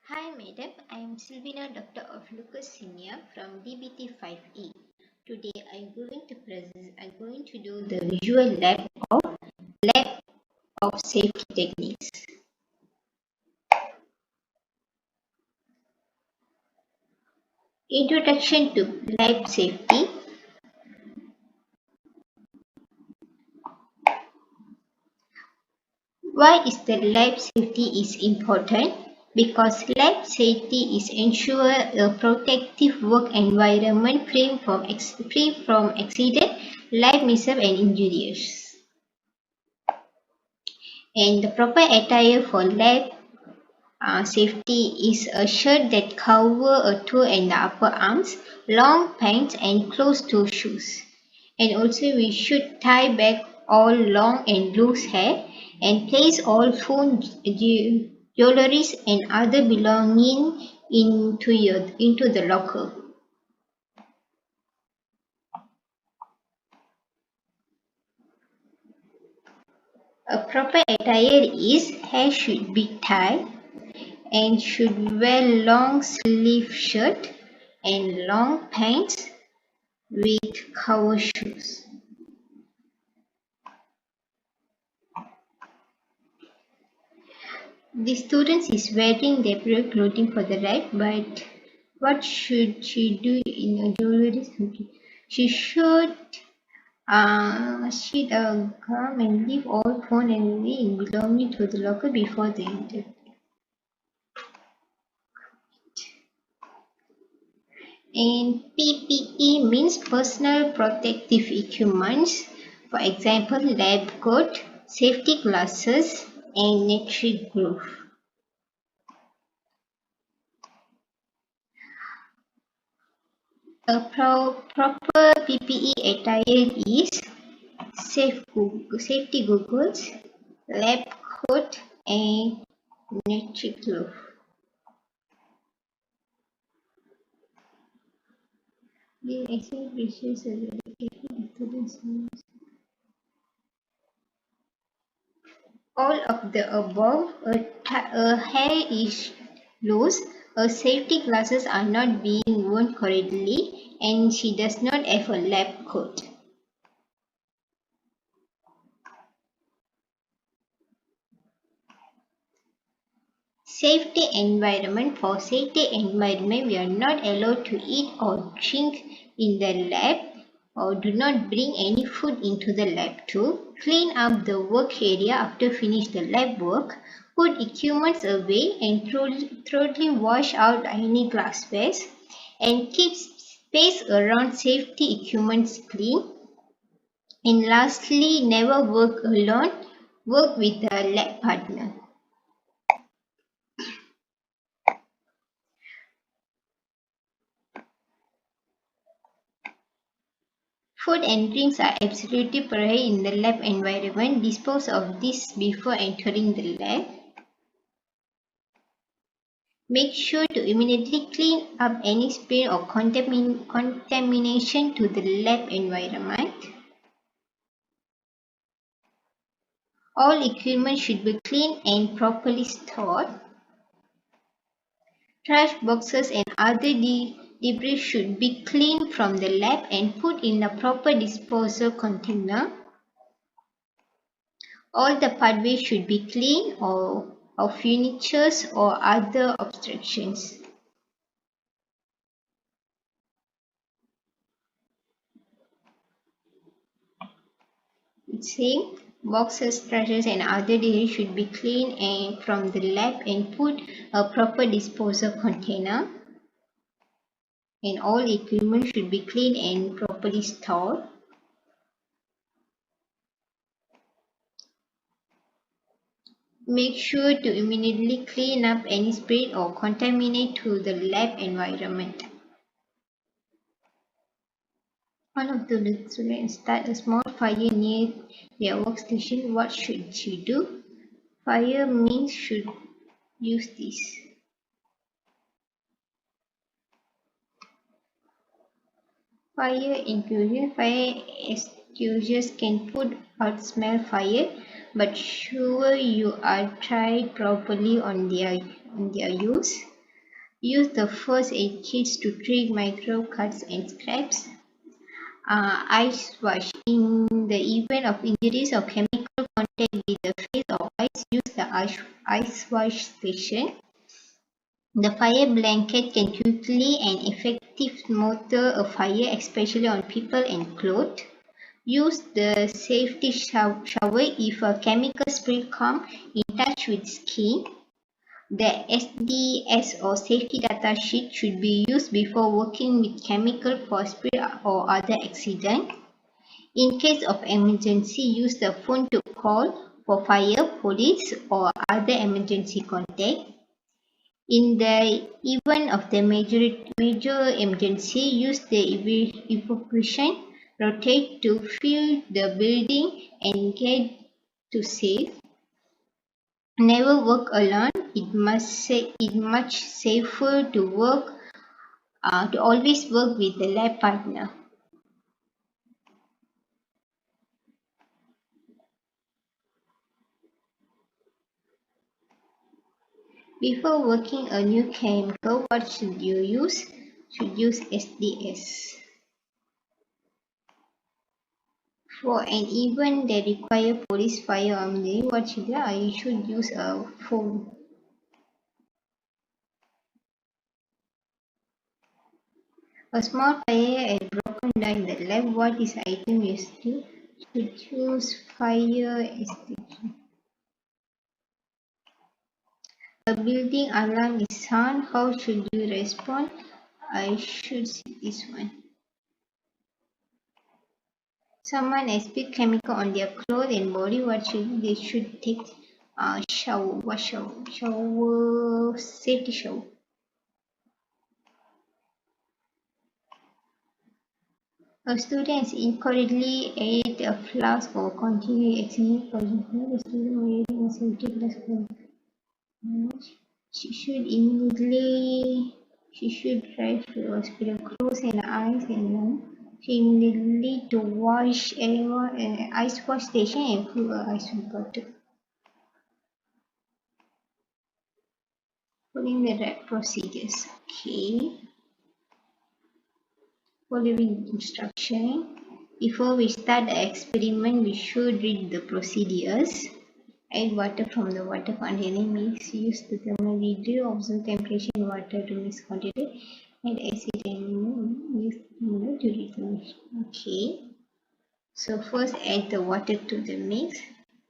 Hi madam, I am Silvina, Doctor of Lucas Sinniah from DBT 5E. Today I'm going to do the visual lab of safety techniques. Introduction to lab safety. Why is the lab safety is important? Because lab safety is ensure a protective work environment free from accident, life mishaps and injuries. And the proper attire for lab safety is a shirt that covers a toe and the upper arms, long pants and closed-toe shoes. And also we should tie back all long and loose hair and place all phone, jewelry and other belongings into the locker. A proper attire is hair should be tied and should wear long sleeve shirt and long pants with cover shoes. The student is wearing the appropriate clothing for the ride, but what should she do in a jewelry? She should come and leave all phone and belonging to the locker before they enter. And PPE means personal protective equipments, for example, lab coat, safety glasses, and nitric glove. A proper PPE attire is safety goggles, lab coat, and nitric glove. The exchange ratios are very careful. All of the above, a hair is loose, her safety glasses are not being worn correctly, and she does not have a lab coat. Safety environment. For safety environment, we are not allowed to eat or drink in the lab or do not bring any food into the lab too. Clean up the work area after finish the lab work. Put equipments away and thoroughly wash out any glassware and keep space around safety equipments clean. And lastly, never work alone. Work with a lab partner. Food and drinks are absolutely prohibited in the lab environment. Dispose of this before entering the lab. Make sure to immediately clean up any spill or contamination to the lab environment. All equipment should be clean and properly stored. Trash boxes and other debris should be cleaned from the lab and put in a proper disposal container. All the pathways should be clean of furnitures or other obstructions. Same boxes, trashes and other debris should be cleaned from the lab and put a proper disposal container. And all equipment should be clean and properly stored. Make sure to immediately clean up any spill or contaminate to the lab environment. One of the students start a small fire near their workstation. What should she do? Fire means should use this. Fire infusion. Fire extinguishers can put out small fire, but sure you are tried properly on their use. Use the first aid kits to treat micro cuts and scrapes. Ice wash. In the event of injuries or chemical contact with the face or eyes, use the ice wash station. The fire blanket can quickly and effectively smother a fire, especially on people and clothes. Use the safety shower if a chemical spray comes in touch with skin. The SDS or safety data sheet should be used before working with chemical for spray or other accident. In case of emergency, use the phone to call for fire, police or other emergency contact. In the event of the major emergency, use the evacuation rotate to fill the building and get to safe. Never work alone. It much safer to always work with the lab partner. Before working a new chemical, what should you use? Should use SDS. For an event that require police fire only, what should you should use a phone. A small fire had broken down the lab. What is the item you should use fire extinguisher. A building alarm is sound. How should you respond? I should see this one. Someone has spilled chemical on their clothes and body. What should they should take a shower, wash shower, safety shower. A student is incorrectly ate a flask or continued extended position. The student wearing a safety flask. She should try to hospital close and eyes and lungs. She immediately to wash ice wash station and fill a ice bottle. Following the right procedures. Okay. Following instruction. Before we start the experiment, we should read the procedures. Add water from the water container, mix, use the thermometer, observe temperature in water to mix quantity, add acid and use to read the mix. Okay. So first add the water to the mix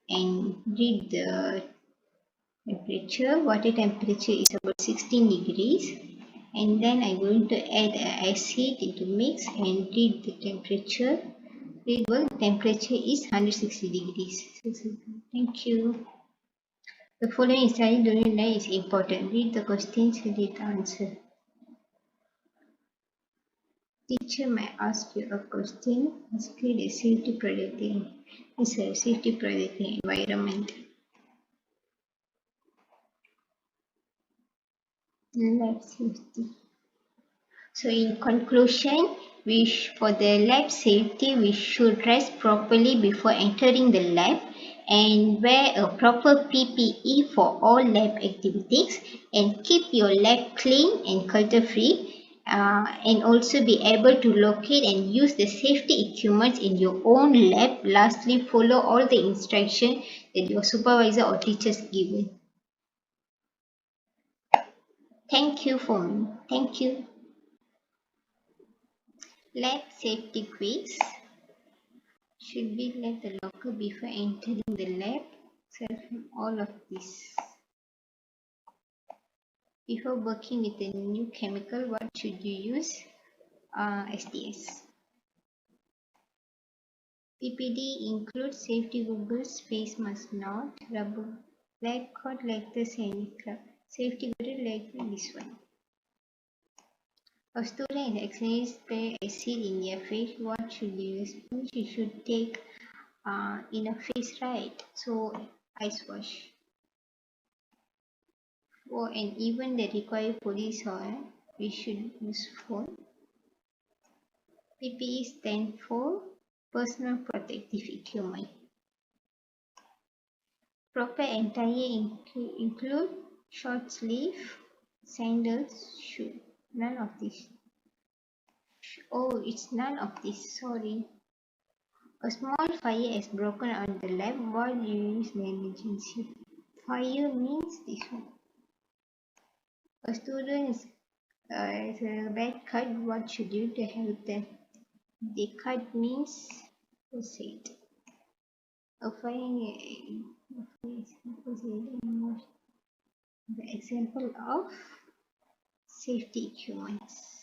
and read the temperature. Water temperature is about 16 degrees. And then I'm going to add acid into mix and read the temperature. The temperature is 160 degrees. Thank you. The following study during night is important. Read the questions, read the answer. Teacher may ask you a question. Basically, the safety protecting is a safety protecting environment. Lab safety. So in conclusion, for the lab safety, we should rest properly before entering the lab and wear a proper PPE for all lab activities and keep your lab clean and clutter free and also be able to locate and use the safety equipment in your own lab. Lastly, follow all the instructions that your supervisor or teachers given. Thank you for me. Thank you. Lab safety quiz. Should we let the locker before entering the lab? All of this. Before working with a new chemical, what should you use? SDS. PPD includes safety goggles, face mask not, rubber, black coat like the Sinniah. Safety goggles like this one. A student is accidentally spray acid in their face. What should you use? You should take in a face, right? So ice wash. For an event that require police or we should use phone. PPE stand for personal protective equipment. Proper attire include short sleeve, Sandals, shoe. None of this. Oh, it's none of this. Sorry. A small fire has broken on the lab. What do you use the emergency? Fire means this one. A student is a bad cut. What should you do to help them? The cut means proceed. A fire is the example of safety equipments.